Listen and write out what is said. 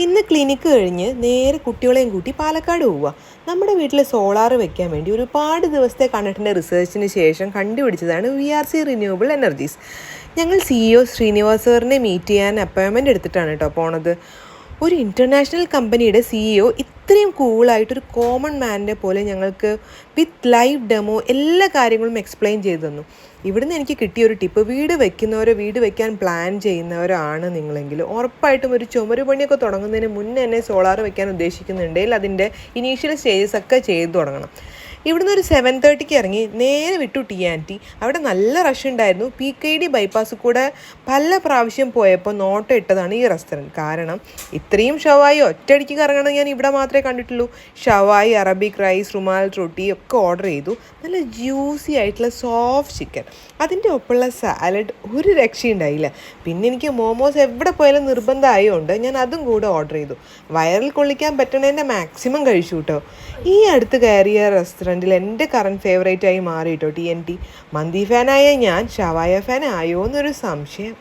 ഇന്ന് ക്ലിനിക്ക് കഴിഞ്ഞ് നേരെ കുട്ടികളെയും കൂട്ടി പാലക്കാട് പോവുക. നമ്മുടെ വീട്ടിൽ സോളാർ വെക്കാൻ വേണ്ടി ഒരുപാട് ദിവസത്തെ കണ്ടിട്ടിൻ്റെ റിസർച്ചിന് ശേഷം കണ്ടുപിടിച്ചതാണ് VRC റിന്യൂവബിൾ എനർജീസ്. ഞങ്ങൾ CEO ശ്രീനിവാസ് സാറിനെ മീറ്റ് ചെയ്യാൻ അപ്പോയിൻമെൻറ്റ് എടുത്തിട്ടാണ് കേട്ടോ പോണത്. ഒരു ഇൻ്റർനാഷണൽ കമ്പനിയുടെ CEO ഇത്രയും കൂളായിട്ടൊരു കോമൺ മാനിനെ പോലെ ഞങ്ങൾക്ക് വിത്ത് ലൈവ് ഡെമോ എല്ലാ കാര്യങ്ങളും എക്സ്പ്ലെയിൻ ചെയ്തു തന്നു. ഇവിടുന്ന് എനിക്ക് കിട്ടിയൊരു ടിപ്പ്, വീട് വെക്കാൻ പ്ലാൻ ചെയ്യുന്നവരാണ് നിങ്ങളെങ്കിൽ ഉറപ്പായിട്ടും ഒരു ചുമര് പണിയൊക്കെ തുടങ്ങുന്നതിന് മുന്നേ തന്നെ സോളാർ വെക്കാൻ ഉദ്ദേശിക്കുന്നുണ്ടെങ്കിൽ അതിൻ്റെ ഇനീഷ്യൽ സ്റ്റേജസ് ഒക്കെ ചെയ്തു തുടങ്ങണം. ഇവിടുന്ന് ഒരു 7:30 ഇറങ്ങി നേരെ വിട്ടു TNT. അവിടെ നല്ല റഷ് ഉണ്ടായിരുന്നു. PKD ബൈപ്പാസ് കൂടെ പല പ്രാവശ്യം പോയപ്പോൾ നോട്ടം ഇട്ടതാണ് ഈ റെസ്റ്റോറൻറ്റ്. കാരണം ഇത്രയും ഷവായി ഒറ്റയടിക്ക് കറങ്ങണം ഞാൻ ഇവിടെ മാത്രമേ കണ്ടിട്ടുള്ളൂ. ഷവായി, അറബിക് റൈസ്, റുമാൽ റൊട്ടി ഒക്കെ ഓർഡർ ചെയ്തു. നല്ല ജ്യൂസി ആയിട്ടുള്ള സോഫ്റ്റ് ചിക്കൻ, അതിൻ്റെ ഒപ്പമുള്ള സാലഡ് ഒരു രക്ഷയുണ്ടായില്ല. പിന്നെ എനിക്ക് മോമോസ് എവിടെ പോയാലും നിർബന്ധമായതുകൊണ്ട് ഞാൻ അതും കൂടെ ഓർഡർ ചെയ്തു. വയറിൽ കൊള്ളിക്കാൻ പറ്റണതിൻ്റെ മാക്സിമം കഴിച്ചു കേട്ടോ. ഈ അടുത്ത് കയറിയ റെസ്റ്റോറൻറ്റിൽ എൻ്റെ കറണ്ട് ഫേവറേറ്റായി മാറി കേട്ടോ TNT. മന്തി ഫാനായ ഞാൻ ഷവായ ഫാൻ ആയോ എന്നൊരു സംശയം.